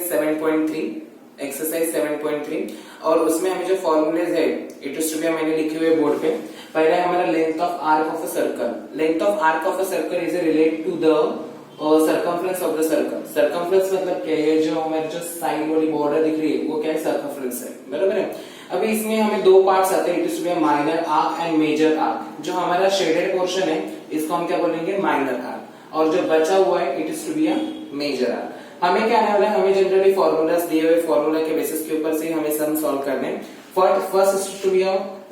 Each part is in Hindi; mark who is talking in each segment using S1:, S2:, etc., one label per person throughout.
S1: 7.3 एक्सरसाइज 7.3 और उसमें हमें जो फॉर्मूलेज है इट इज टू बी मैंने लिखे हुए बोर्ड पे। पहला है हमारा length of arc of a circle. Length of arc of a circle is relate to the circumference of the circle. Circumference मतलब क्या है, जो हमारे जो साइड वाली बॉर्डर दिख रही है वो क्या है, सर्कमफ्रेंस है, बराबर है। अभी इसमें हमें दो पार्ट्स आते हैं, it is to be minor arc and major arc. जो हमारा शेडेड पोर्शन है इसको हम क्या बोलेंगे, माइनर आर्क, और जो बचा हुआ है it is to be major arc. हमें क्या आने वाला है, हमें जनरली फॉर्मूलाज दिए हुए फॉर्मूला के बेसिस के ऊपर से हमें सम सॉल्व करने। First is to be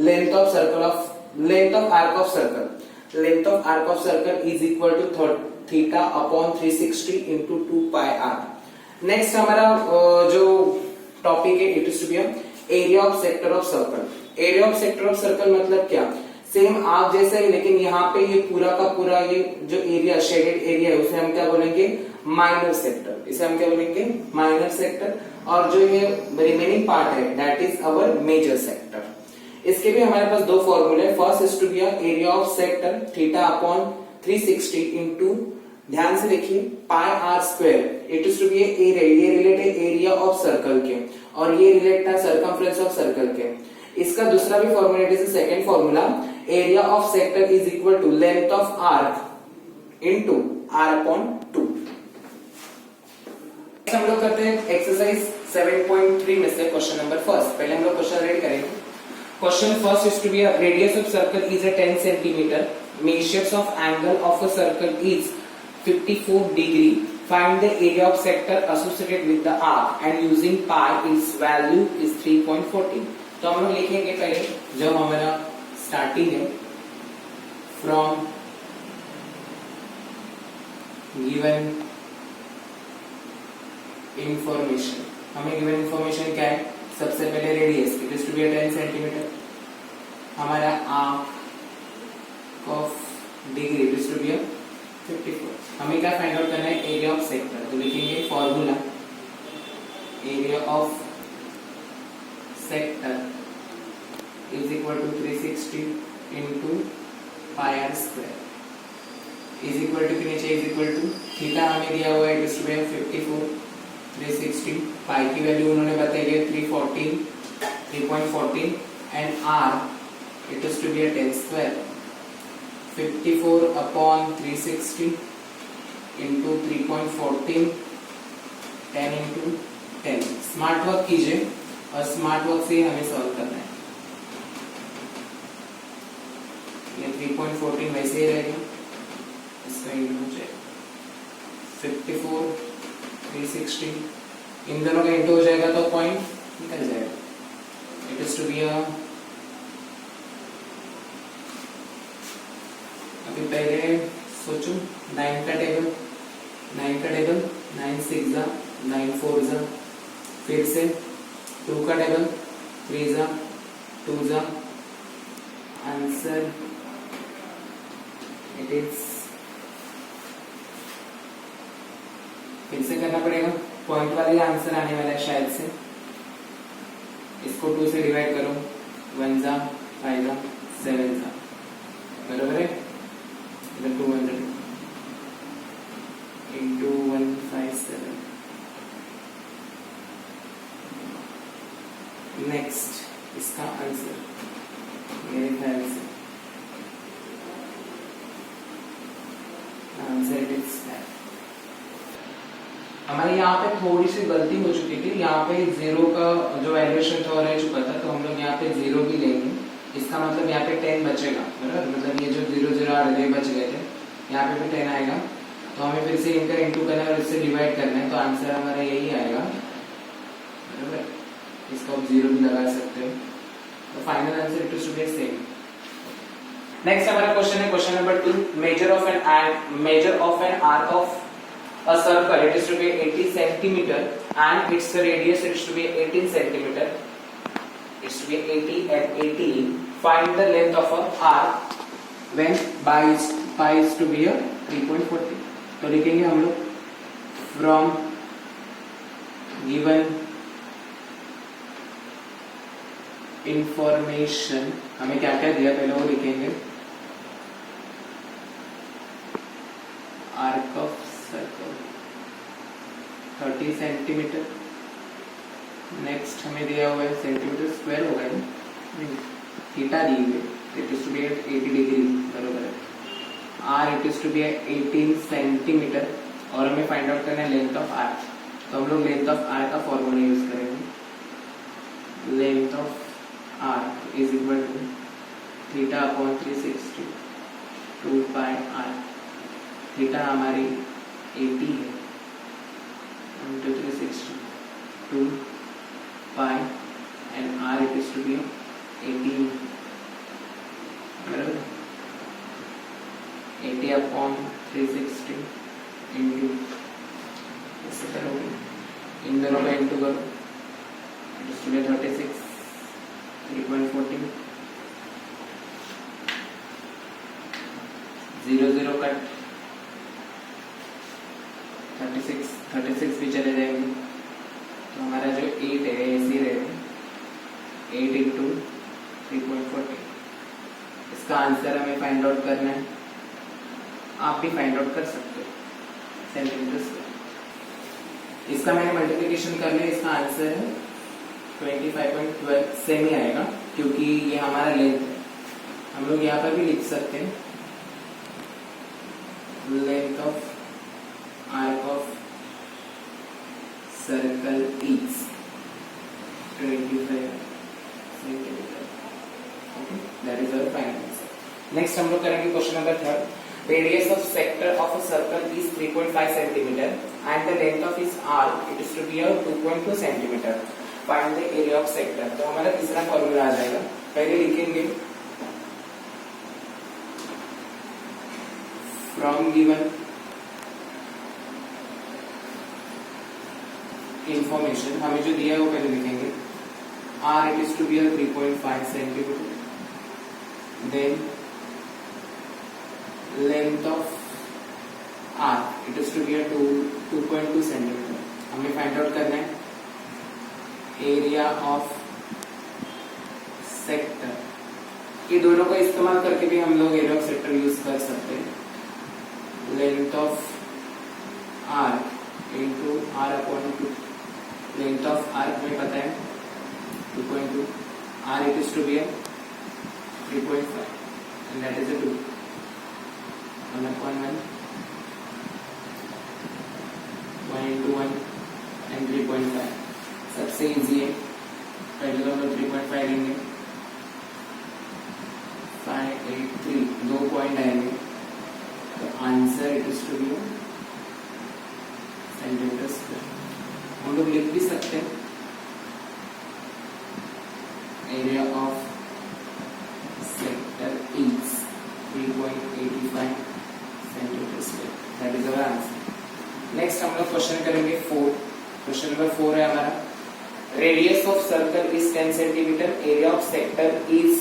S1: length of circle of length of arc of circle. Length of arc of circle is equal to theta upon 360 into 2 pi R. Next हमारा जो टॉपिक है it is to be area of sector of circle. Area of sector of circle मतलब क्या, सेम आर्क जैसा है लेकिन यहाँ पे ये पूरा का पूरा ये जो एरिया शेडेड एरिया है उसे हम क्या बोलेंगे, माइनर सेक्टर। इसे हम क्या बोलेंगे, माइनर सेक्टर। और जो ये रिमेनिंग पार्ट है that is our major sector. इसके भी हमारे पास दो फॉर्मूले। First is to be area of sector theta upon 360 into, ध्यान से देखिए, pi are square. It is to be area, ये रिलेटेड एरिया ऑफ सर्कल के और ये रिलेट था सर्कमफ्रेंस ऑफ सर्कल के। इसका दूसरा भी formula it is second formula, area of sector is equal to length of arc into R upon 2। हम लोग करते हैं एक्सरसाइज 7.3 में से क्वेश्चन नंबर फर्स्ट। पहले हम लोग क्वेश्चन रेडी करेंगे। Question first is to be radius of circle is 10 centimetre, measures of angle of a circle is 54 degree, find the area of sector associated with the arc and using pi its value is 3.14। तो हम लोग लिखेंगे पहले जो हमारा स्टार्टिंग है, फ्रॉम गिवन इंफॉर्मेशन। हमें गिवन इंफॉर्मेशन क्या है, सबसे पहले radius it is to be 10 centimetre, हमारा arc of degree it is to be 54। हमें क्या फाइंड आउट करना है, एरिया ऑफ सेक्टर। तो लिखेंगे formula, area of sector is equal to 360 into pi are square is equal to के नीचे इज इक्वल टू थीटा हमें दिया हुआ है it is to be 54, 360, pi की वैल्यू उन्होंने बताई है 3.14 and are it is to be 10 square. 54 upon 360 into 3.14, 10 into 10। Smart work कीजिए और स्मार्ट वर्क से हमें सॉल्व करना है। ये 3.14 वैसे ही रहेगा, इसका इंटू हो जाएगा 54, 360, इन दोनों का इंटू हो जाएगा तो पॉइंट निकल जाएगा। इट इज टू बी अभी पहले सोचो 9 का टेबल, 9 6 जा, 9 4 जा, फिर से 2 का टेबल, 3 जा, 2 जा, आंसर इट इज, फिर से करना पड़ेगा, पॉइंट वाले आंसर आने वाला है शायद से। इसको 2 से डिवाइड करो, 1 जा, 5 जा, 7 जा, बराबर है 200 into 157। नेक्स्ट इसका आंसर मेरे ख्याल से आंसर इट इज हमारे यहाँ पे थोड़ी सी गलती हो चुकी थी। यहाँ पे जीरो का जो वैल्यूएशन था रह चुका था, तो हम लोग यहाँ पे जीरो भी लेंगे। इसका मतलब यहाँ पे 10 बचेगा, बराबर। मतलब ये जो 0 0 8 बच गए थे, यहाँ पे भी 10 आएगा, तो हमें फिर से इनका इंटू करना है और इससे डिवाइड करना है, तो आंसर हमारा यही आएगा, बराबर। इसको आप 0 भी लगा सकते हो, तो final answer it is to be same. Next हमारा क्वेश्चन है question number 2, measure of an arc of a circle it is to be 80 centimeter and its radius it is to be 18 centimeter, it's to be 80 and 18. Find the length of a arc when pi is to be a 3.40। तो लिखेंगे हम लोग from given information, हमें क्या क्या दिया पहले वो लिखेंगे, arc of circle 30 30 centimetre. Next हमें दिया हुआ है सेंटीमीटर स्क्वायर होगा नहीं, थीटा दी हुई है, it is to be at 80 degree, बरोबर है। R it is to be 18 centimetre और हमें फाइंड आउट करना है लेंथ ऑफ आर। तो हम लोग लेंथ ऑफ आर का फॉर्मूला यूज करेंगे। Length of R is equal to theta upon 360 2 pi R. Theta हमारी 80 है into 360 2 pi and are it is to be 18, बराबर 80 अपॉन 360 इंटू, ऐसे करोगे इन दोनों में इंटू करो, it is to be 36 3.14 0 0 cut 36 भी चले जाएंगे, तो हमारा जो 8 है ऐसे रहेगा 8 इंटू 3.14। इसका आंसर हमें फाइंड आउट करना है, आप भी फाइंड आउट कर सकते हो सेंटीमीटर स्क्वायर। इसका मैंने मल्टीप्लिकेशन कर लिया, इसका आंसर है 25.12 सेम ही आएगा क्योंकि ये हमारा लेंथ है। हम लोग यहाँ पर भी लिख सकते हैं length of arc of circle is 25 centimetre. Okay, that is our final answer. Next हम लोग करेंगे question number 3। Radius of sector of a circle is 3.5 centimetre and the length of is arc it is to be 2.2 centimetre. Find the area of sector. तो हमारा तीसरा फॉर्मूला आ जाएगा। पहले लिखेंगे फ्रॉम गिवन इंफॉर्मेशन, हमें जो दिया है वो पहले लिखेंगे। R it is to be 3.5 centimeter. Then length of R it is to be 2.2 centimeter. हमें फाइंड आउट करना है एरिया ऑफ सेक्टर। ये दोनों को इस्तेमाल करके भी हम लोग एरिया ऑफ सेक्टर यूज कर सकते हैं। Length of R into R upon 2। Length of R हमें पता है 2.2, R it is to be 3.5 and that is a 2, 1 upon 1, 1 into 1 and 3.5। सबसे इजी है, पहले तो हम लोग 3.5 लेंगे, 5 8 3 2 पॉइंट आएंगे, तो answer it is to be centimetre square. हम लोग लिख भी सकते हैं area of sector is 3.85 centimetre square, that is our answer. Next हम लोग क्वेश्चन करेंगे 4। क्वेश्चन नंबर 4 है हमारा। Radius of circle is 10 centimetre, area of sector is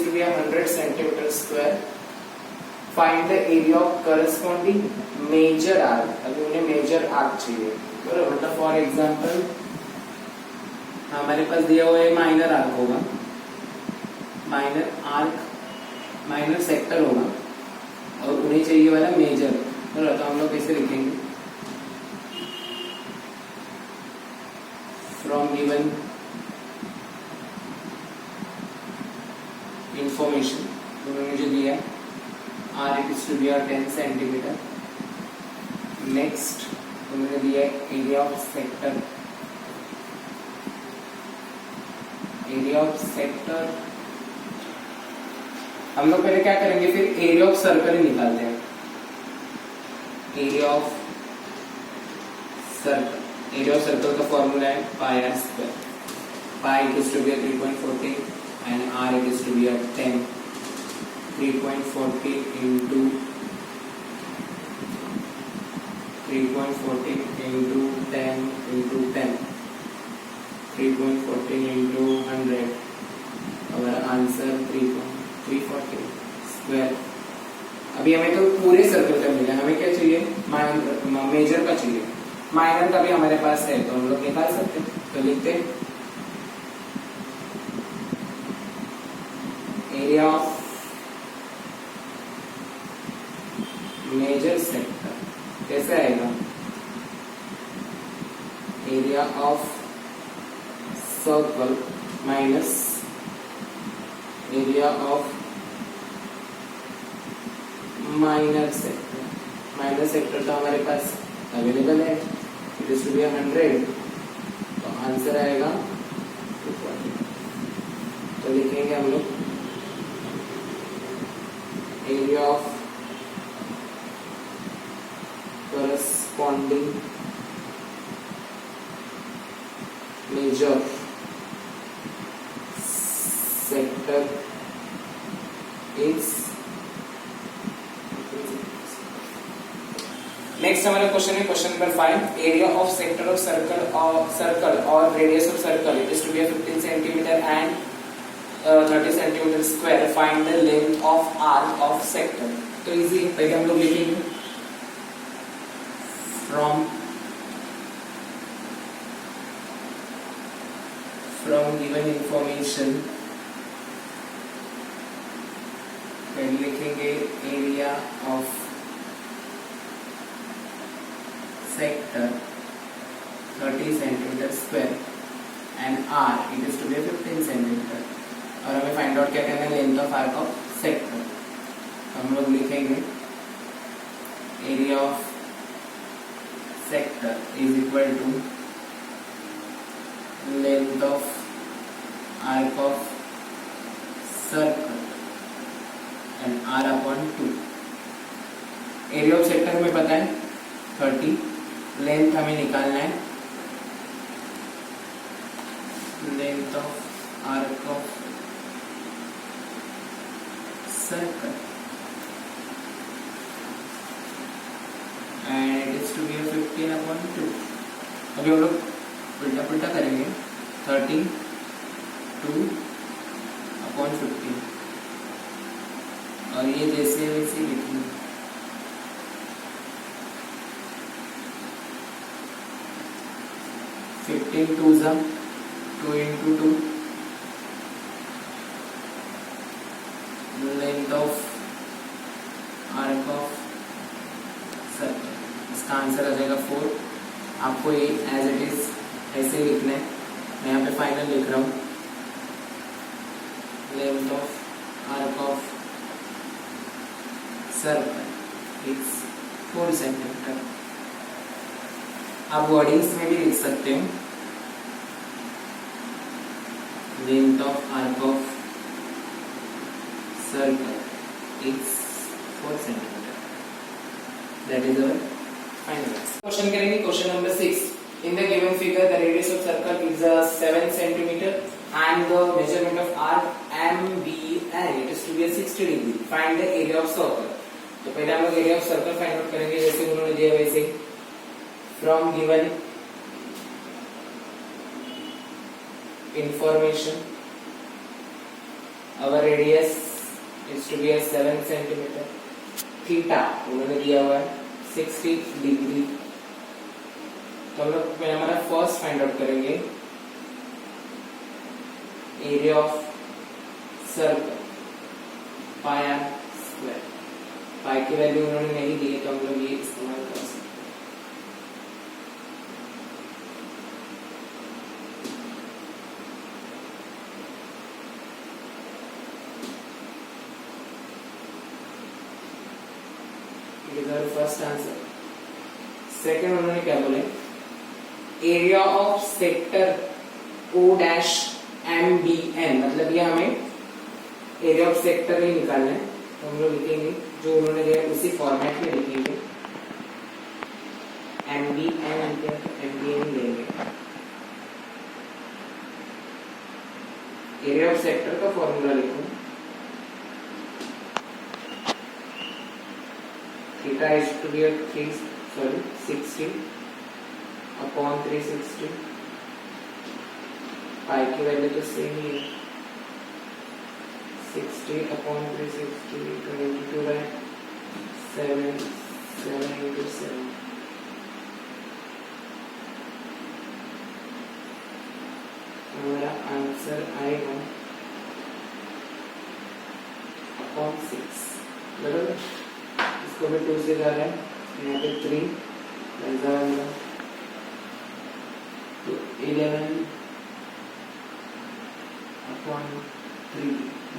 S1: to be 100 centimetre square. Find the area of corresponding major arc. अभी उन्हें मेजर आर्क चाहिए, बराबर। मतलब फॉर एग्जांपल हमारे पास दिया हुआ है माइनर आर्क होगा, माइनर सेक्टर होगा और उन्हें चाहिए वाला मेजर, बराबर। तो हम लोग कैसे लिखेंगे फ्रॉम गिवन इंफॉर्मेशन उन्होंने जो दिया R it is to be 10 centimetre. Next उन्होंने दिया area of sector. Area of sector हम लोग पहले क्या करेंगे, फिर एरिया ऑफ सर्कल ही निकालते हैं। एरिया ऑफ सर्कल का फॉर्मूला है pi are square. Pi it is to be 3.40 and are it is to be 10। 3.40 into 10 into 10, 3.40 into 100, our answer 340 square. अभी हमें तो पूरे सर्कल का मिला, हमें क्या चाहिए, मेजर का चाहिए। माइनर का भी हमारे पास है तो हम लोग निकाल सकते हैं। तो लिखते हैं एरिया ऑफ मेजर सेक्टर। कैसे area of circle minus area of minor sector. Minor sector तो हमारे पास अवेलेबल है, इट इज टू बी 100, तो आंसर आएगा 240। तो लिखेंगे हम लोग area of corresponding major sector is। Next हमारा क्वेश्चन है question number 5। Area of sector of circle और radius of circle it is to be 15 centimetre and 30 centimetre square. Find the length of arc of sector. तो इजी, पहले हम लोग लिखेंगे from given information पहले लिखेंगे area of sector 30 centimetre square and are it is to be 15 centimetre, और हमें फाइंड आउट क्या करना है, length of arc of sector. हम लोग लिखेंगे area of sector is equal to length of arc of circle and r upon 2। Area of sector हमें पता है 30, लेंथ हमें निकालना है length of arc of circle and it is to be 15/2। अभी हम लोग उल्टा पुल्टा करेंगे, 30 2/15 और ये जैसे वैसे लिखेंगे। 15 2 2 into 2 length of arc of circle. इसका आंसर आ जाएगा 4। आपको ये एज इट इज ऐसे ही लिखना है, मैं यहाँ पे फाइनल लिख रहा हूँ length of arc of circle is 4 centimetre. आप वर्डिंग्स में भी लिख सकते हो length of arc of circle is 4 centimetre. That is our final answer. Question करेंगे question number 6। In the given figure, the radius of circle is 7 centimeter and the measurement of arc MBN it is to be 60 degree. Find the area of circle। तो पहले हम लोग area of circle find out करेंगे जैसे उन्होंने दिया वैसे। From given information, our radius is to be 7 centimeter। Theta उन्होंने दिया हुआ है 60 डिग्री। तो हम लोग पहले हमारा फर्स्ट फाइंड आउट करेंगे area of circle pi are square. Pi की वैल्यू उन्होंने नहीं दी है तो हम लोग ये इस्तेमाल कर सकते हैं। First answer. सेकंड उन्होंने क्या बोले, area of sector O dash MBN, मतलब ये हमें एरिया ऑफ सेक्टर ही निकालना है। तो हम लोग लिखेंगे जो उन्होंने दिया उसी फॉर्मेट में लिखेंगे MBN लेंगे। एरिया ऑफ सेक्टर का फॉर्मूला लिखो, theta is to be 60 upon 360। Pi की वैल्यू तो सेम ही है 60 upon 360 22 by 7 into 7। हमारा आंसर आएगा अपॉन 6। बराबर, इसको भी 2 से जा रहा है, यहाँ पे 3 ऐसा होगा 11/3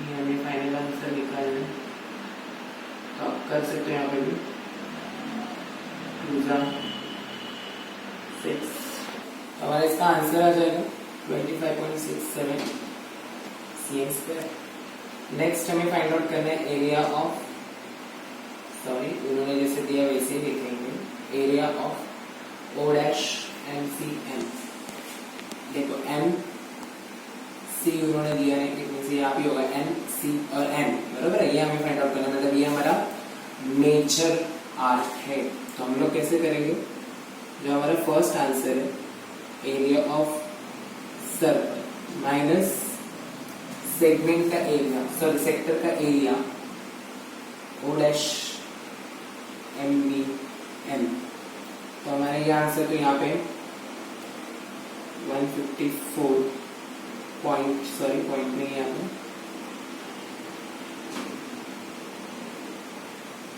S1: ये हमें फाइनल आंसर निकालना है। तो आप कर सकते हो यहाँ पे भी 2/6 हमारा इसका आंसर आ जाएगा 25.67 cm²। नेक्स्ट हमें फाइंड आउट करना है एरिया ऑफ, सॉरी उन्होंने जैसे दिया वैसे ही लिखेंगे, area of O dash MCM। देखो M C उन्होंने दिया है, यहाँ भी होगा N C और M, बरोबर है। ये हमें फाइंड आउट करना है, मतलब ये हमारा मेजर आर्क है। तो हम लोग कैसे करेंगे, जो हमारा फर्स्ट आंसर है area of circle minus segment का एरिया, सॉरी सेक्टर का एरिया O डैश MBM। तो हमारा ये आंसर तो यहाँ पे 154 पॉइंट, सॉरी पॉइंट नहीं है यहाँ पे,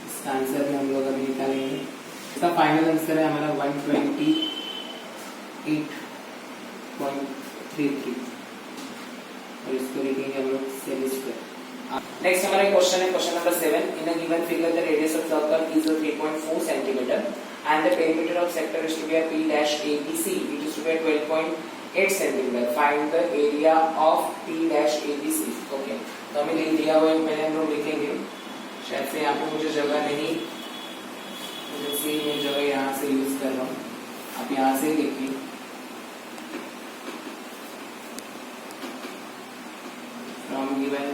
S1: इसका आंसर भी हम लोग अभी निकालेंगे। इसका फाइनल आंसर है हमारा 128.33 और इसको लिखेंगे हम लोग सेमी-स्क्वायर। नेक्स्ट हमारा क्वेश्चन है question number 7। In a given figure the radius of circle is 3.4 centimetre and the perimeter of sector is to be a P dash ABC, it is to be a 12.8 centimeter. Find the area of P dash ABC. Okay, तो हमें लिख दिया हुआ है, पहले हम लोग लिखेंगे, शायद से यहाँ पे मुझे जगह नहीं, जैसे मैं जगह यहाँ से यूज कर रहा हूँ, आप यहाँ से लिखिए। From given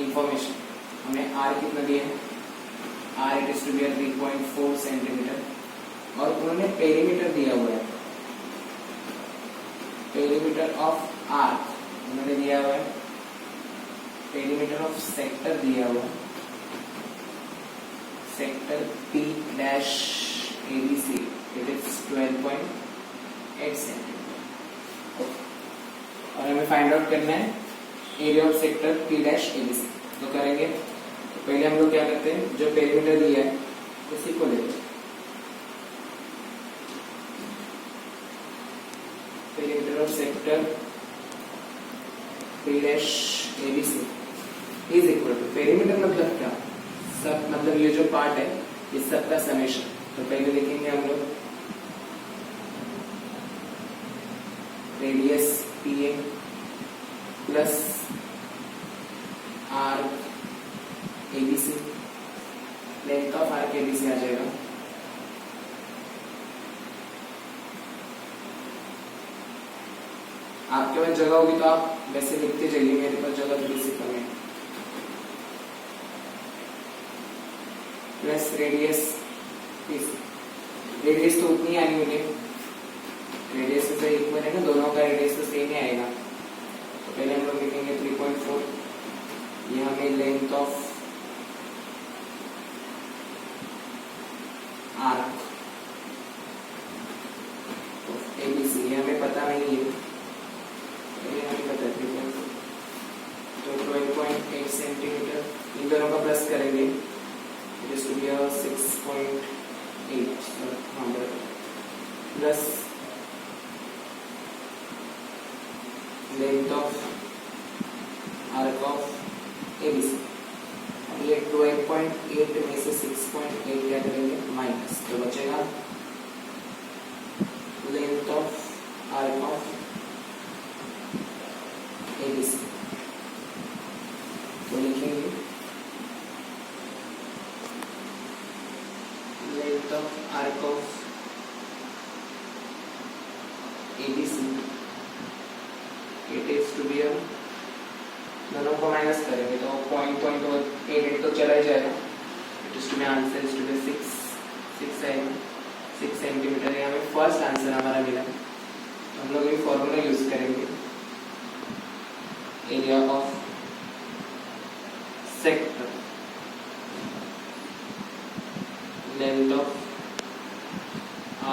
S1: information हमें R कितना दिया है, R it is to be 3.4 centimetre और उन्होंने पेरीमीटर दिया हुआ है, पेरीमीटर ऑफ आर्क उन्होंने दिया हुआ है, पेरीमीटर ऑफ सेक्टर दिया हुआ है, sector P dash ABC it is 12.8 centimetre और हमें फाइंड आउट करना है area of sector P dash ABC। तो करेंगे, पहले हम लोग क्या करते हैं, जो पेरीमीटर दिया है उसी को लेते हैं, perimeter of sector P dash ABC is equal to, perimeter मतलब क्या, सब मतलब ये जो पार्ट है इस सब का समेशन। तो पहले लिखेंगे हम लोग radius PM plus arc ABC, length of arc ABC आ जाएगा आपके पास जगह होगी तो आप वैसे लिखते जाइए, मेरे पास जगह थोड़ी सी कम है, प्लस रेडियस PC, रेडियस तो उतनी आनी मुझे, रेडियस से इक्वल है ना, दोनों का रेडियस तो सेम ही आएगा। तो पहले हम लोग लिखेंगे 3.4, ये हमें लेंथ ऑफ आर्क ABC ये हमें पता नहीं है, ये हमें पता है 3.4, तो 12.8 सेंटीमीटर, इन दोनों का प्लस करेंगे, it is to be 6.8 plus length of arc of ABC। अब ये 12.8 में से 6.8 क्या करेंगे माइनस, तो बचेगा length of arc of ABC। तो लिखेंगे length of arc of ABC it is to be, दोनों को माइनस करेंगे तो पॉइंट और 8 तो चला ही जाएगा, it is to be answer is to be 6 centimetre. ये हमें फर्स्ट आंसर हमारा मिला। हम लोग ये फॉर्मूला यूज करेंगे, area of sector length of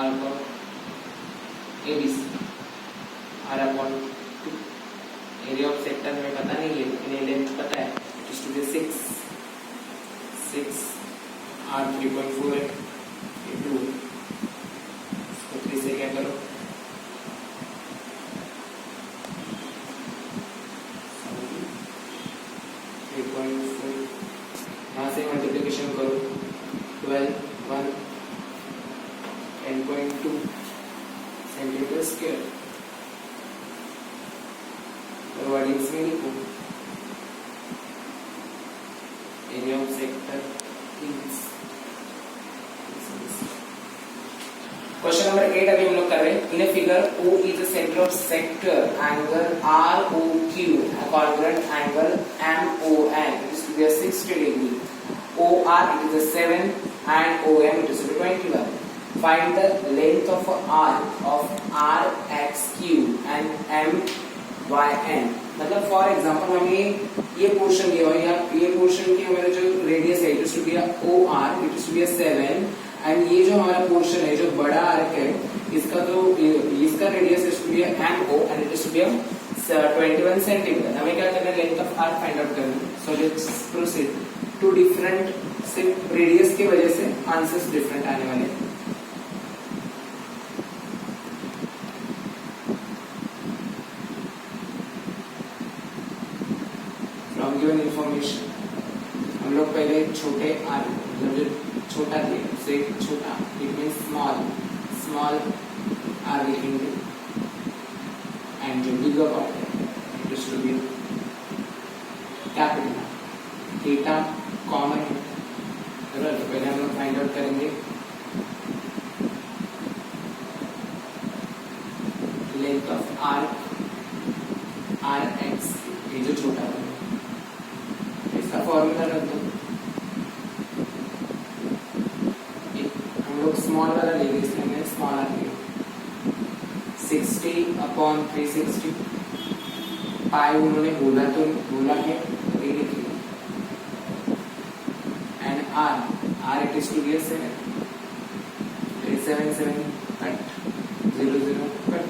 S1: arc of ABC R upon 2, area of sector हमें पता नहीं है लेकिन ये लेंथ पता है, it is to be 6 R 3.4 है, 2 क्या करो, यहाँ से मल्टीप्लिकेशन करो, 12 1 10.2 सेंटीमीटर स्क्वायर, और वर्डिंग्स में लिखो area of sector is. Question number 8 अभी हम लोग कर रहे हैं। इन a figure O is the center of sector, angle ROQ congruent angle MON is to be a 60 degree, OR it is a 7 and OM it is to be 21. Find the length of arc of RXQ and MYN। मतलब फॉर एग्जांपल हमें ये पोर्शन दिया हुआ है, ये पोर्शन की हमारा जो रेडियस है it is to be OR it is to be 7 and ये जो हमारा पोर्शन है जो बड़ा आर्क है इसका तो इसका radius is to be MO and it is to be 21 centimetre. हमें क्या करना है, length of arc find out करना है। So let's proceed. Two different सिर्फ रेडियस की वजह से आंसर्स डिफरेंट आने वाले हैं। फ्रॉम गिवन इंफॉर्मेशन हम लोग पहले छोटे आर्क मतलब जो छोटा दिए से छोटा इट मीन स्मॉल आर लिखेंगे एंड जो बिगर पार्ट है it is to be capital. Theta common है, तो पहले हम लोग फाइंड आउट करेंगे लेंथ ऑफ आर्क RX, ये जो छोटा है इसका फॉर्मूला रख दो। हम लोग स्मॉल वाला लेंगे इसलिए हमने स्मॉल आर लिया 60/360 पाई उन्होंने बोला तो बोला के ये लिखिए and R it is to be 7 7 cut 0 0 cut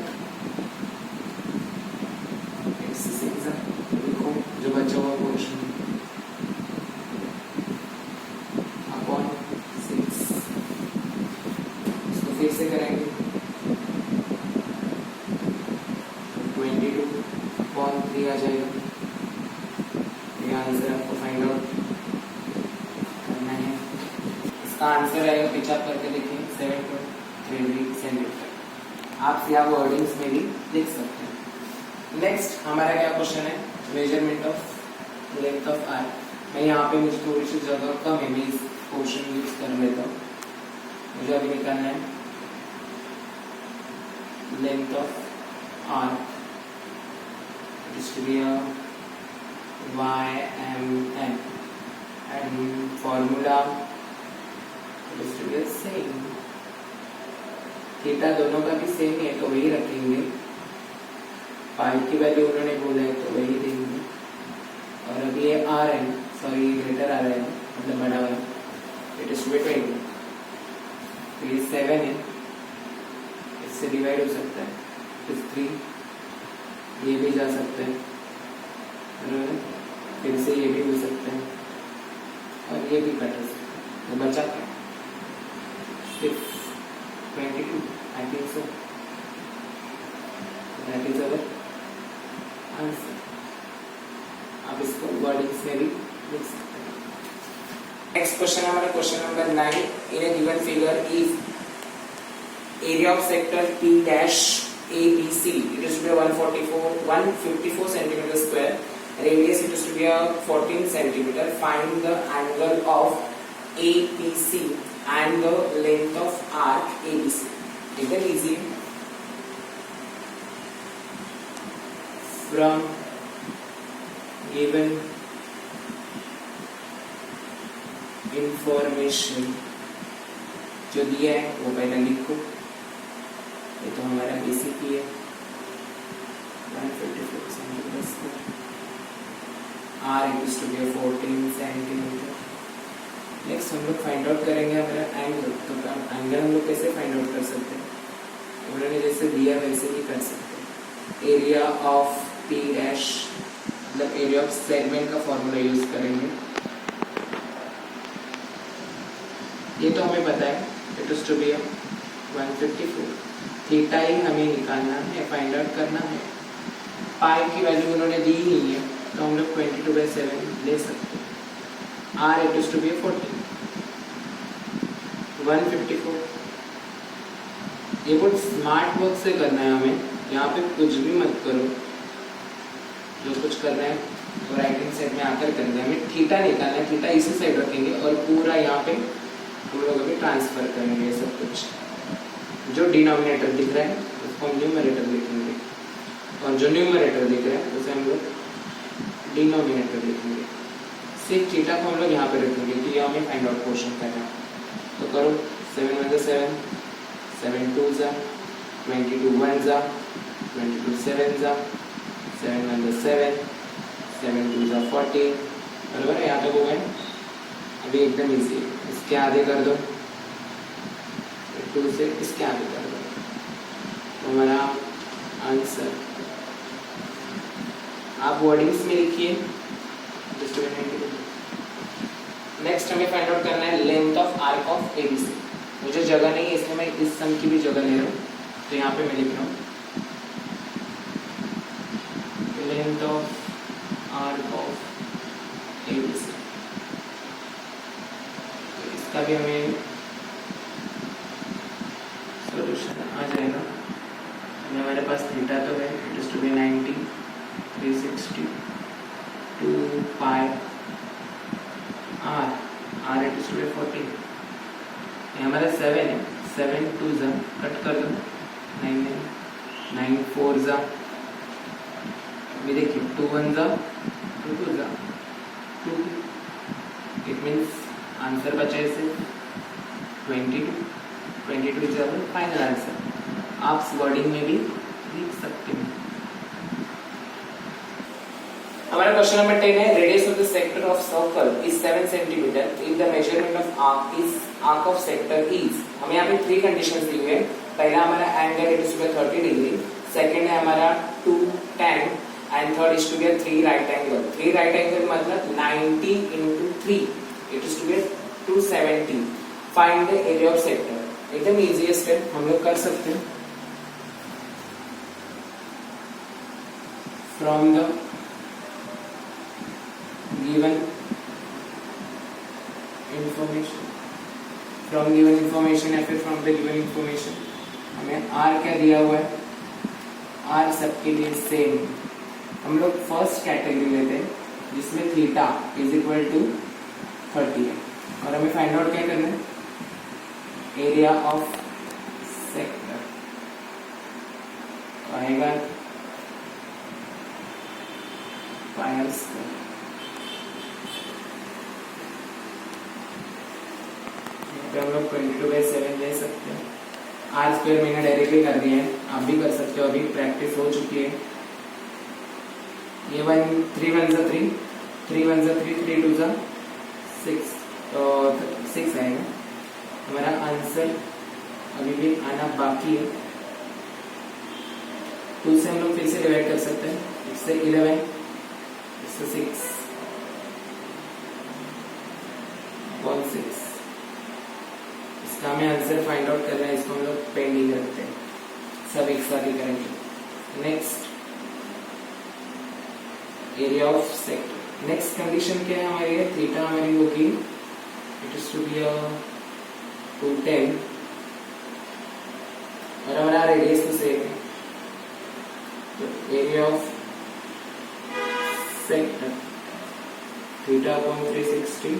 S1: देखो जो बचा हुआ पोर्शन अपॉन 6 इसको फिर से करेंगे 22/3 आ जाएगा। ये आंसर आपको फाइंड आउट करना है। इसका आंसर आएगा पिच आप करके देखिए 7.33 सेंटीमीटर। आप या वर्डिंग्स में भी लिख सकते हैं। नेक्स्ट हमारा क्या क्वेश्चन है, measurement of length of arc. मैं यहाँ पे मुझे थोड़ी सी जगह कम है, मैं इस पोर्शन यूज कर लेता हूँ। मुझे अभी निकालना है length of arc it is to be YMN and formula it is to be same. Theta दोनों का भी सेम है तो वही रखेंगे, पाई की वैल्यू उन्होंने बोला है तो वही देंगे। और अभी ये आर है, सॉरी ग्रेटर आ रहा है मतलब बड़ा वाला, इट इज 20। तो ये 7 है, इससे डिवाइड हो सकता है, इस 3 ये भी जा सकता है, फिर से ये भी हो सकता है और ये भी कट हो सकता है। तो बचा क्या, सिर्फ 22 I think so. That is our answer. आप इसको वर्डिंग्स में भी लिख सकते हैं। नेक्स्ट क्वेश्चन हमारा question number 9। In A given figure if area of sector P dash ABC it is to be 154 centimeter square, radius it is to be a 14 centimeter. Find the angle of APC and the length of arc ABC. एकदम easy है। From given information जो दिया है वो पहले लिखो। ये तो हमारा बेसिक ही है 154 centimetre square, R is to be 14 centimetre. Next हम लोग फाइंड आउट करेंगे हमारा एंगल। तो एंगल हम लोग कैसे फाइंड आउट कर सकते हैं, उन्होंने जैसे दिया वैसे भी कर सकते हैं। एरिया ऑफ P डैश मतलब एरिया ऑफ सेगमेंट का फॉर्मूला यूज करेंगे। ये तो हमें पता है it is to be 154 theta ही हमें निकालना है, फाइंड आउट करना है। पाई की वैल्यू उन्होंने दी नहीं है तो हम लोग 22/7 ले सकते हैं। R it is to be 40 154। ये बहुत स्मार्ट वर्क से करना है हमें, यहाँ पे कुछ भी मत करो, जो कुछ कर रहे हैं तो राइट हैंड साइड में आकर करेंगे। हमें थीटा निकालना है, थीटा इसी साइड रखेंगे और पूरा यहाँ पे हम लोग अभी ट्रांसफर करेंगे ये सब कुछ। जो डिनोमिनेटर दिख रहा है उसको हम न्यूमरेटर लिखेंगे और जो न्यूमरेटर दिख रहा है उसे हम लोग डिनोमिनेटर लिखेंगे। सिर्फ थीटा को हम लोग यहाँ पे रखेंगे कि ये हमें फाइंड आउट क्वेश्चन करना है। तो करो 7 1 7 7 2 22 1 22 7 7 1 7 7 2 40। बराबर है, यहाँ तक हो गए। अभी एकदम इजी है, इसके आधे कर दो, 2 से इसके आगे कर दो, तो हमारा आंसर आप वर्डिंग्स में लिखिए। नेक्स्ट हमें फाइंड आउट करना है length of arc of ABC. मुझे जगह नहीं है इसलिए मैं इस सम की भी जगह ले रहा हूँ, तो यहाँ पे मैं लिख रहा हूँ length of arc of ABC. तो इसका भी हमें सॉल्यूशन आ जाएगा। हमारे पास थीटा तो है, it is to be 90 360 2 pi R it is to be 40। ये हमारा 7 है, 7 2 कट कर दो, 9 9 4 अभी देखिए 2 1 2 2 2। इट मीन्स आंसर बचा इसे 22 इज आवर फाइनल आंसर। आप वर्डिंग में भी लिख सकते हैं। हमारा क्वेश्चन नंबर 10 है radius of the sector of circle is 7 centimetre if the measurement of arc of sector is. हमें यहाँ पे 3 कंडीशंस दी हुई है। पहला हमारा angle it is to be 30 degree, second है हमारा 2 10 and third is to be 3 right angle. 3 right angle मतलब 90 into 3 it is to be 270। Find the area of sector. एकदम इजीएस्ट है, हम लोग कर सकते हैं। From the given information, from given information या फिर from the given information हमें r क्या दिया हुआ है, r सबके लिए सेम। हम लोग फर्स्ट कैटेगरी लेते हैं जिसमें थीटा इज इक्वल टू 30 है और हमें फाइंड आउट क्या करना है, एरिया ऑफ सेक्टर आएगा पाई स्क्वायर। हम लोग 22/7 ले सकते हैं। आर स्क्वायर मैंने डायरेक्टली कर दिया है, आप भी कर सकते हो, अभी प्रैक्टिस हो चुकी है। ये 3 1 3 3 1 3 3 2 6 तो 6 आएगा। हमारा आंसर अभी भी आना बाकी है। 2 से हम लोग फिर से डिवाइड कर सकते हैं, इससे 11 इससे 6 6। इसका हमें आंसर फाइंड आउट करना है, इसको हम लोग पेंडिंग रखते हैं, सब एक साथ ही करेंगे। Next area of sector. Next condition क्या है हमारी, थीटा हमारी होगी इट इज टू बी 210 और हमारा रेडियस तो सेम है, तो area of sector theta upon 360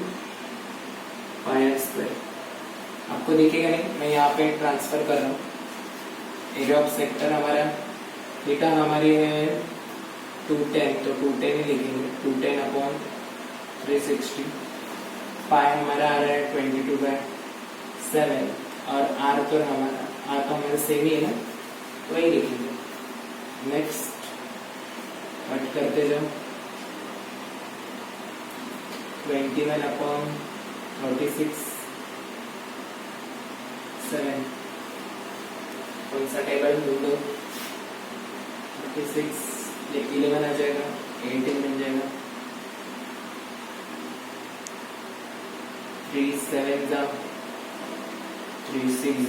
S1: pi square. आपको दिखेगा नहीं, मैं यहाँ पे ट्रांसफर कर रहा हूँ। एरिया ऑफ सेक्टर हमारा थीटा हमारी है 210 तो 210 ही लिखेंगे, 210 अपॉन 360। पाई हमारा आ रहा है 22/7 और आर तो हमारा सेम ही है ना, वही लिखेंगे। नेक्स्ट कट करते जाओ, 21 अपॉन 36 7। कौन सा टेबल ढूंढो, 36 ये 11 आ जाएगा, 18 मिल जाएगा। 3 7 3 6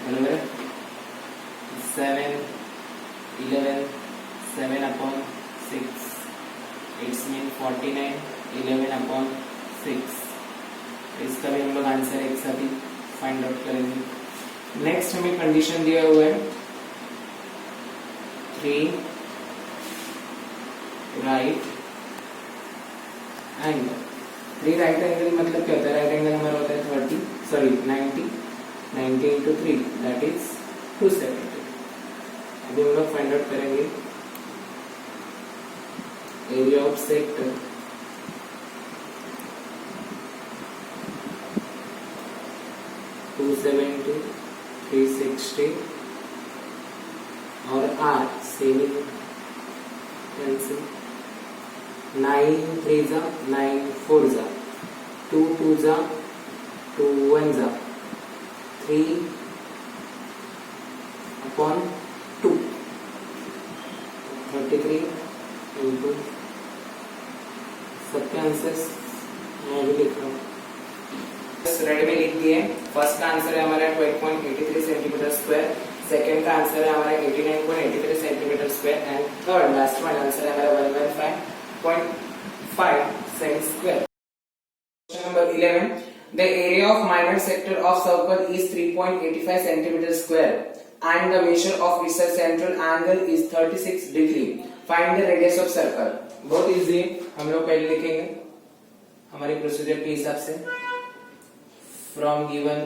S1: बराबर है 7 11 7 अपॉन 6 इट्स मीन 49 11 अपॉन 6। इसका भी हम लोग आंसर एक साथ ही फाइंड आउट करेंगे। नेक्स्ट हमें कंडीशन दिया हुआ है 3 राइट एंगल। 3 राइट एंगल मतलब क्या होता है? राइट एंगल हमारा होता है 90 into 3 that is 270। अभी हम लोग फाइंड आउट करेंगे एरिया ऑफ सेक्टर टू 360 और R सेम कैंसिल 9 3 जा 9 4 जा 2 2 जा 2 1 जा 3 upon 2 33 into सबके आंसर्स मैं भी लिख रहा हूँ। रेड में लिख दिए। फर्स्ट का आंसर है हमारा 12.83 सेंटीमीटर स्क्वायर, सेकंड का आंसर है हमारा 89.83 centimetre square and third last one answer है हमारा 115.5 cent square. Question number 11, the area of minor sector of circle is 3.85 centimeter square and the measure of its central angle is 36 degree. Find the radius of circle. बहुत इजी है, हम लोग पहले लिखेंगे हमारी प्रोसीजर के हिसाब से। From given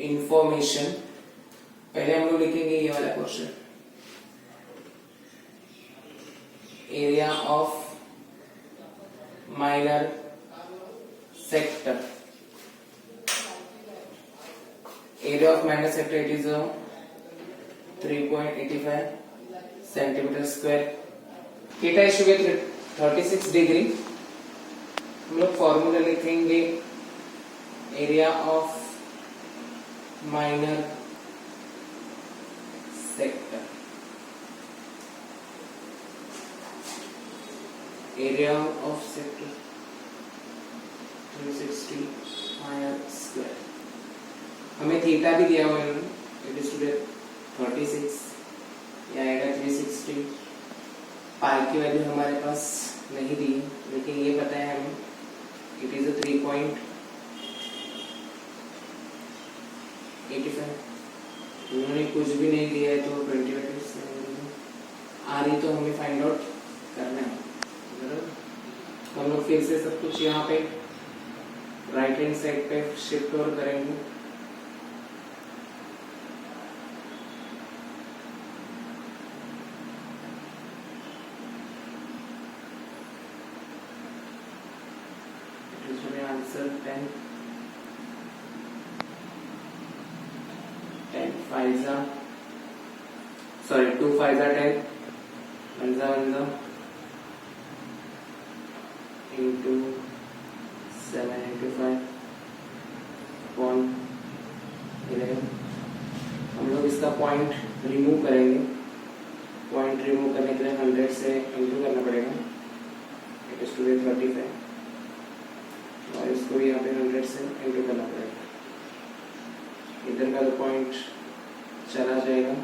S1: information पहले हम लोग लिखेंगे ये वाला question, area of minor sector. Area of minor sector it is 3.85 centimeter square. Theta is to be 36 degree. हम लोग फॉर्मूला लिखेंगे area of minor sector, area of sector 360 minor square. हमें थीटा भी दिया हुआ है, इट इज टू बी 36, या आएगा 360। पाई की वैल्यू हमारे पास नहीं दी, लेकिन ये पता है हमें इट इज 3.85। उन्होंने कुछ भी नहीं दिया है तो 20 आ रही, तो हमें फाइंड आउट करना है। हम लोग फिर से सब कुछ यहाँ पे राइट हैंड साइड पे शिफ्ट ओवर करेंगे। आंसर 10 5 जा सॉरी 2 5 जा 10 1 जा 1 जा into 7 into 5 upon 11। हम लोग इसका पॉइंट रिमूव करेंगे। पॉइंट रिमूव करने के लिए 100 से इंटू करना पड़ेगा, इट इज टू बी 35 और इसको भी यहाँ पे 100 से इंटू करना पड़ेगा। इधर का तो पॉइंट चला जाएगा,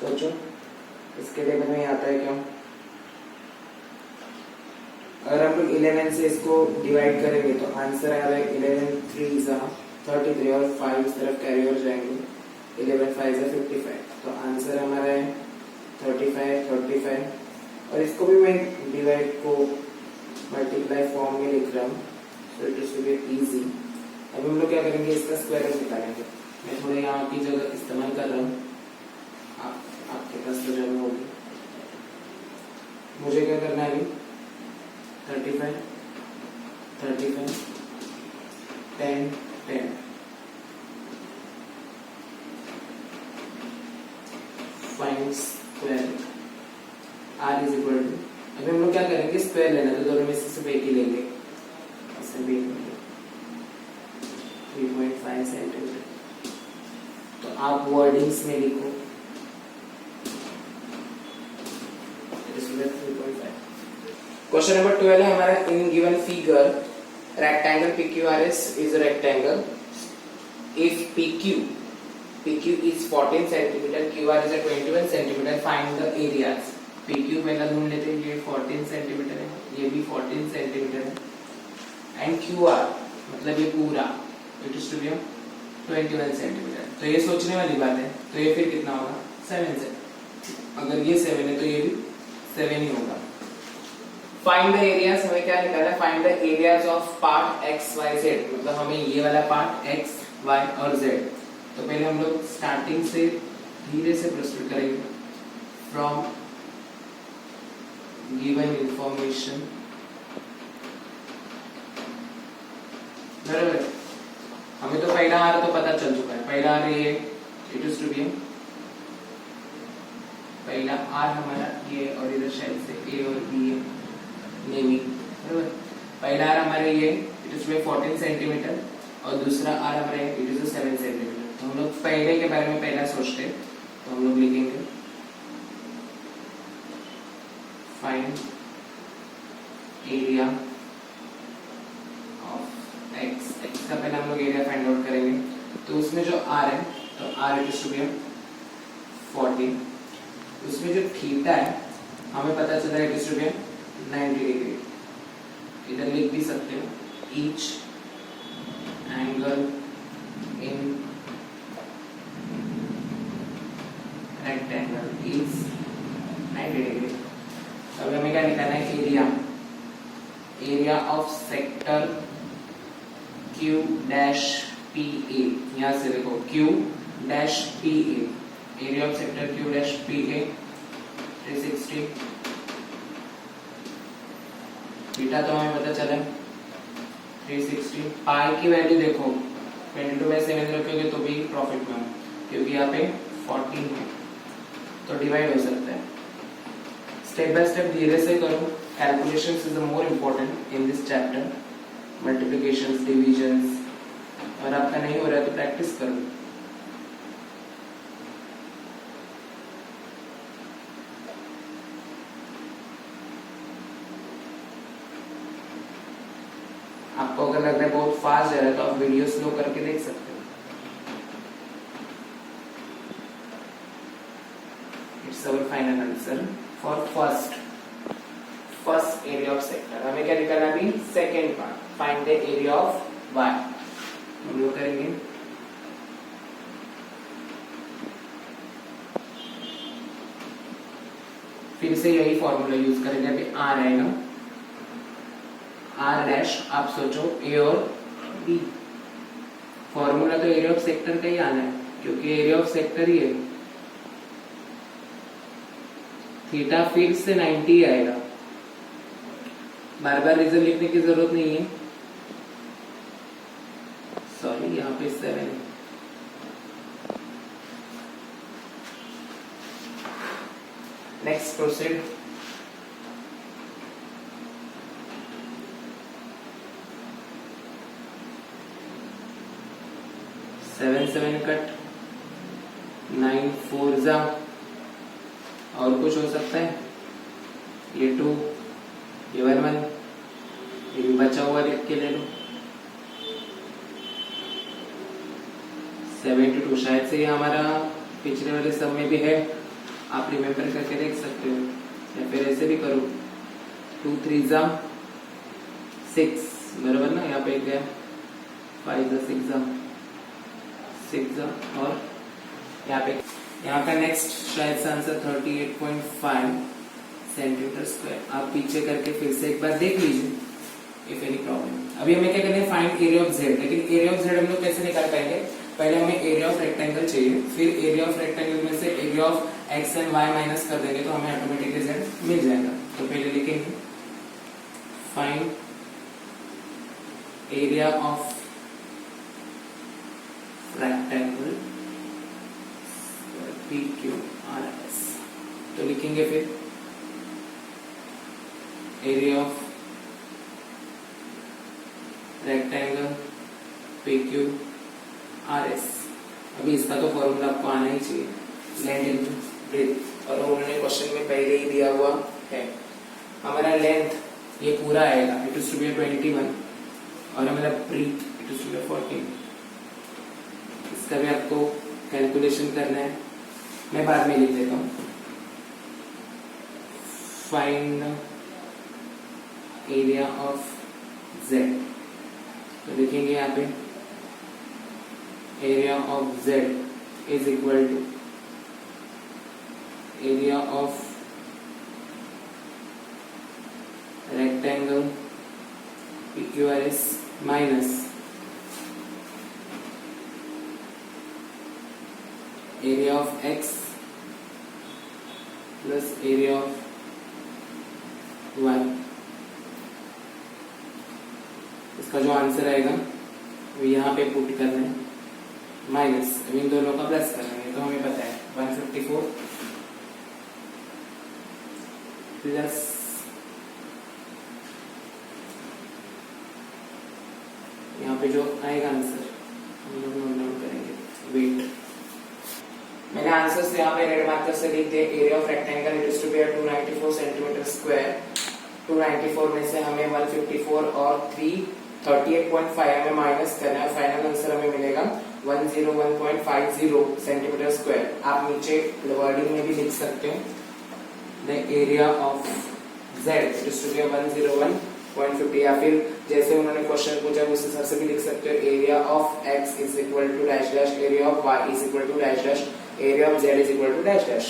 S1: सोचो इसके टेबल में आता है क्यों? अगर हम लोग 11 से इसको डिवाइड करेंगे तो आंसर आएगा 11 3 जा 33 और 5 इस तरफ कैरी हो जाएंगे, 11 5 जा 55। तो आंसर हमारा है 35 और इसको भी मैं डिवाइड को मल्टीप्लाई फॉर्म में लिख रहा हूँ, so it is very easy. अब हम लोग क्या करेंगे, इसका स्क्वायर रूट निकालेंगे। मैं थोड़े यहाँ की जगह इस्तेमाल कर रहा हूँ, आपके पास तो जगह होगी। मुझे क्या करना है अभी 35 10 10 find square r is equal to, अभी हम लोग क्या करेंगे स्क्वायर लेना, तो दोनों में से सिर्फ एक ही लेंगे, इसमें भी 3.5 सेंटीमीटर। तो आप वर्डिंग्स में लिखो क्वेश्चन नंबर 12 है हमारा, in given figure rectangle PQRS is a rectangle if PQ is 14 centimeter, QR is a 21 centimeter, find the areas. PQ पहला ढूंढ लेते हैं, ये 14 सेंटीमीटर है, ये भी 14 सेंटीमीटर है, एंड QR मतलब ये पूरा it is to be 21 centimetre. तो ये सोचने वाली बात है, तो ये फिर कितना होगा 7 से, अगर ये 7 है तो ये भी 7 ही होगा। फाइंड द एरियाज, हमें क्या निकालना है, find the areas of part x y z, मतलब हमें ये वाला पार्ट x y और z। तो पहले हम लोग स्टार्टिंग से धीरे से प्रोसीड करेंगे, फ्रॉम गिवन इंफॉर्मेशन, बराबर। हमें तो पहला आर तो पता चल चुका है, पहला आर ये इट इज टू बी, पहला आर हमारा ये और इधर शायद से ए और बी है, नेमी, बराबर। पहला आर हमारे ये it is to be 14 centimetre और दूसरा आर हमारे इट इज 7 सेंटीमीटर। तो हम लोग पहले के बारे में पहला सोचते हैं, तो हम लोग लिखेंगे find area of x, x का पहले हम लोग एरिया फाइंड आउट करेंगे। तो उसमें जो आर है, तो R it is to be 14, उसमें जो थीटा है हमें पता चला it is to be 90 degree, इधर लिख भी सकते हो, each angle in rectangle is 90 degree। अब हमें क्या निकालना है, area of sector Q dash PA, यहाँ से देखो Q dash PA, area of sector Q dash PA 360, theta तो हमें पता चला 360, पाई की वैल्यू देखो 22/7 रखोगे तो भी प्रॉफिट में, क्योंकि यहाँ पे 14 है तो डिवाइड हो सकता है। स्टेप बाय स्टेप धीरे से करो, calculations is the more important in this chapter, multiplications, divisions, और आपका नहीं हो रहा है तो प्रैक्टिस करो। आपको अगर लग रहा है बहुत फास्ट जा रहा है तो आप वीडियो स्लो करके देख सकते हो। It's our final answer for first area of sector. हमें क्या निकालना अभी, second part, find the area of y। हम लोग करेंगे फिर से यही फॉर्मूला यूज करेंगे, अभी r आएगा, r डैश, आप सोचो a और b, फॉर्मूला तो एरिया ऑफ सेक्टर का ही आना है क्योंकि एरिया ऑफ सेक्टर ही है। थीटा फिर से 90 आएगा, बार बार रीजन लिखने की जरूरत नहीं है, सॉरी यहाँ पे 7 है। Next proceed, seven seven cut, 9 4 जा, और कुछ हो सकता है, ये 2, ये 1 1, ये भी बचा हुआ लिख के ले लो, 72 शायद से ये हमारा पिछले वाले सब में भी है, आप रिमेम्बर करके देख सकते हो, या फिर ऐसे भी करो, 2 3 जा 6, बराबर ना, यहाँ पे गया 5 जा 6 जा 6 जा, और यहाँ का नेक्स्ट शायद से आंसर 38.5 सेंटीमीटर स्क्वायर। आप पीछे करके फिर से एक बार देख लीजिए इफ एनी प्रॉब्लम। अभी हमें क्या करना है, फाइंड एरिया ऑफ जेड, लेकिन एरिया ऑफ जेड हम लोग कैसे निकाल पाएंगे, पहले हमें एरिया ऑफ रेक्टेंगल चाहिए, फिर एरिया ऑफ रेक्टेंगल में से area of X and Y minus कर देंगे तो हमें ऑटोमेटिकली जेड मिल जाएगा। तो पहले लिखेंगे find area of rectangle PQRS, तो लिखेंगे फिर एरिया ऑफ रेक्टेंगल PQRS। अभी इसका तो फॉर्मूला आपको आना ही चाहिए, लैंड इन ब्रेथ, और उन्होंने क्वेश्चन में पहले ही दिया हुआ है। हमारा लेंथ ये पूरा आएगा, इट इज टू बी 21 और हमारा breadth it is to be 14। इसका भी आपको कैलकुलेशन करना है, मैं बाद में लिख देता हूँ। फाइंड एरिया ऑफ Z, तो लिखेंगे यहाँ पे area of Z is equal to area of rectangle PQRS minus area of X plus area of Y। इसका जो आंसर आएगा वो यहाँ पे पुट करना है, माइनस इन दोनों का प्लस करना है, तो हमें पता है 154 प्लस यहाँ पे जो आएगा आंसर हम लोग नोट डाउन करेंगे, वेट। मैंने आंसर्स यहाँ पे रेड मार्कर से लिख दिए। Area of rectangle it is to be 294 centimetre square. 294 में से हमें 154 और 338.5 हमें माइनस करना है, फाइनल आंसर हमें मिलेगा 101.50 सेंटीमीटर स्क्वायर। आप नीचे वर्डिंग में भी लिख सकते हो, the area of Z it is to be 101.50, या फिर जैसे उन्होंने क्वेश्चन पूछा उस हिसाब से भी लिख सकते हो। Area of X is equal to dash dash, area of Y is equal to dash dash, area of Z is equal to dash dash.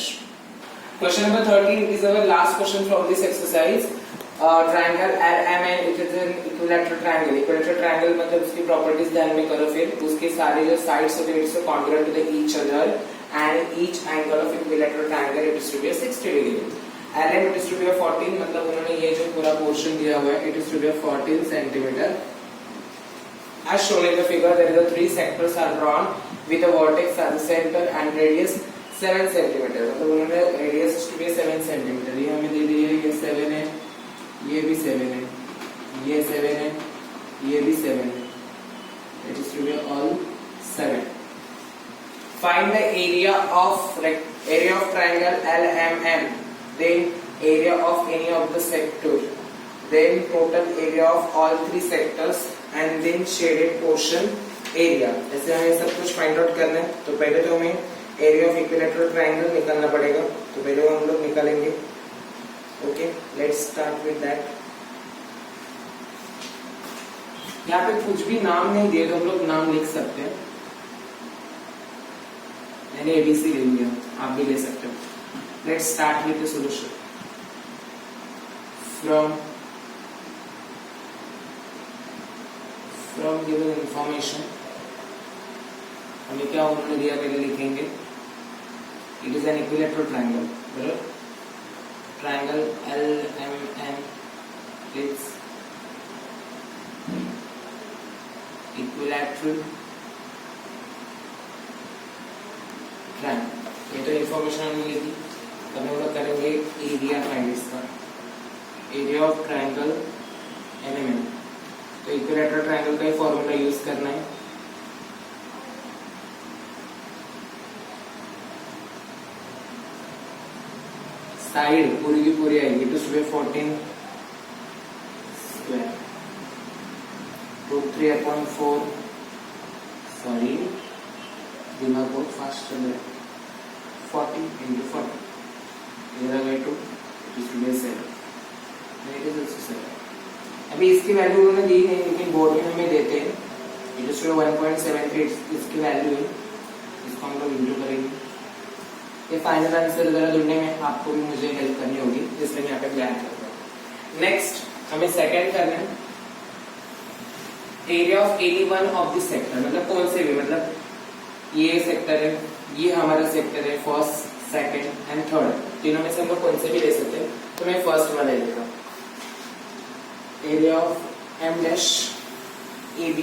S1: Question number 13 is our last question from this exercise. Triangle LMN it is an equilateral triangle. Equilateral triangle मतलब उसकी प्रॉपर्टीज ध्यान में करो, फिर उसके सारे जो साइड्स होते हैं it's congruent to the each other and each angle of equilateral triangle it is to be 60 degree. LM it is to be 14, मतलब उन्होंने ये जो पूरा पोर्शन दिया हुआ है it is to be 14 centimetre. As shown in the figure, there is a 3 sectors are drawn with a vertex as the center and radius 7 centimeter। मतलब उन्होंने radius is to be 7 centimeter। ये हमें दे दी है, ये 7 है, ये भी 7 है, ये 7 है, ये भी 7 है। It is to be all 7। Find the area of triangle LMN, then area of any of the sector, then total area of all 3 sectors and then shaded portion area। ऐसे हमें सब कुछ फाइंड आउट करना है। तो पहले तो हमें एरिया ऑफ इक्विलैटरल ट्रायंगल निकालना पड़ेगा, तो पहले वो हम लोग निकालेंगे। Okay, let's start with that. यहाँ पे कुछ भी नाम नहीं दिए तो हम लोग नाम लिख सकते हैं। मैंने ABC ले लिया, आप भी ले सकते हो। Let's start with the solution. From given information, हमें क्या उन्होंने दिया पहले लिखेंगे। It is an equilateral triangle, बराबर। Triangle LMN is equilateral triangle। ये तो इंफॉर्मेशन हमने ली थी, अब हम लोग करेंगे एरिया फाइंड इसका। एरिया ऑफ ट्रायंगल LMN, तो इक्विलैटरल ट्रायंगल का ही फॉर्मूला यूज करना है। साइड पूरी की पूरी आएगी तो सुबह 14 स्क्वायर रूट 3/4, सॉरी दिमाग बहुत फास्ट चल रहा है, 40 into 40 इधर गए टू सुबह 7। अभी इसकी वैल्यू उन्होंने दी नहीं, लेकिन बोर्ड में हमें देते हैं। इट इज 1.73 इसकी वैल्यू है, इसको हम लोग इंटू करेंगे। ये फाइनल आंसर वगैरह ढूंढने में आपको भी मुझे हेल्प करनी होगी, इसलिए मैं यहाँ पे प्लान करता हूँ। नेक्स्ट हमें सेकंड करना है, area of any one of this sector, मतलब कौन से भी, मतलब ये सेक्टर है, ये हमारा सेक्टर है, फर्स्ट, सेकंड एंड थर्ड, तीनों में से हम लोग कौन से भी ले सकते हैं। तो मैं फर्स्ट वाला ले लेता हूँ। Area of M dash AB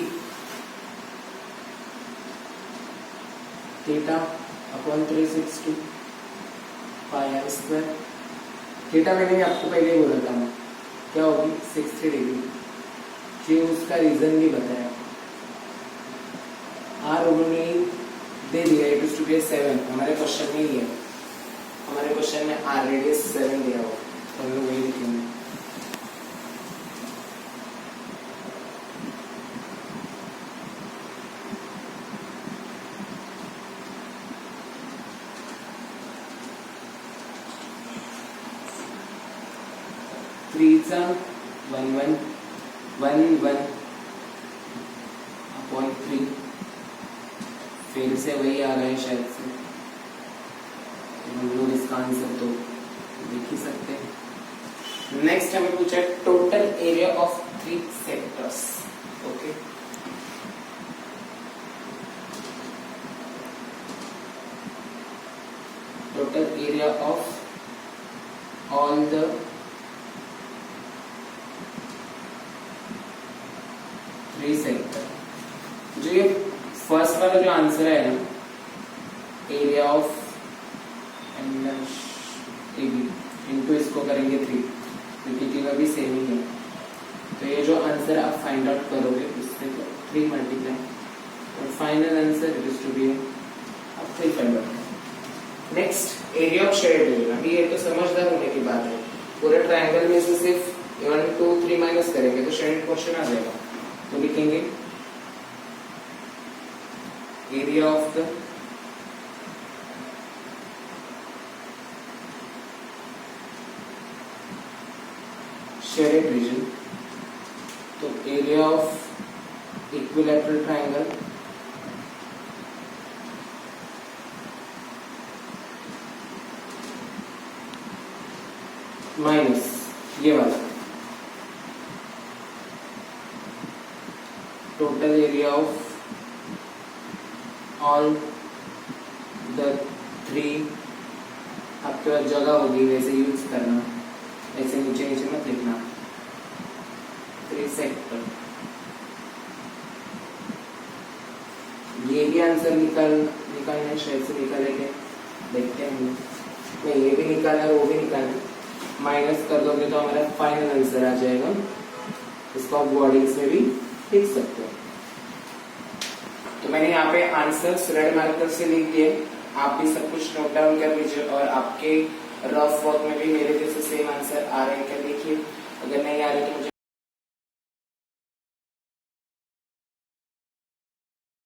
S1: theta upon 360 pi r square. Theta मैंने आपको पहले ही बोला था क्या होगी 60 डिग्री, जी उसका रीजन भी बताया। R उन्होंने दे दिया, इट इज टू बी 7, हमारे क्वेश्चन में ही है, हमारे क्वेश्चन में R रेडियस 7 दिया हुआ। तो हम लोग वही लिखेंगे। थ्री सा 1111/3 फिर से वही आ रहा है शायद से, हम लोग इसका आंसर तो देख ही सकते हैं। नेक्स्ट हमें पूछा है total area of 3 sectors. Okay, total area of all the three sector. जो ये फर्स्ट वाला जो आंसर है ना, एरिया ऑफ एबी इनटू इसको करेंगे 3, क्योंकि तीनों भी सेम ही है। तो ये जो आंसर आप फाइंड आउट करोगे उससे 3 मल्टीप्लाई और final answer it is to be अब 3 find out. Next area of shaded region. अभी ये तो समझदार होने की बात है, पूरे ट्रायंगल में से सिर्फ 1 2 3 माइनस करेंगे तो शेडेड पोर्शन आ जाएगा। तो लिखेंगे area of the shaded region, तो area of equilateral triangle minus ये वाला total area of all the 3। आपके पास जगह होगी वैसे यूज करना, ऐसे नीचे नीचे मत लिखना। 3 सेक्टर, ये भी आंसर निकालना है शायद से, निकालेंगे देखते हैं। नहीं, ये भी निकालना है वो भी निकालना, माइनस कर दोगे तो हमारा फाइनल आंसर आ जाएगा। इसको आप वर्डिंग्स में भी लिख सकते हो। तो मैंने यहाँ पे आंसर्स रेड मार्कर से लिख दिए, आप भी सब कुछ नोट डाउन कर लीजिए और आपके रफ वर्क में भी मेरे जैसे सेम आंसर आ रहे हैं क्या देखिए। अगर नहीं आ रहे तो मुझे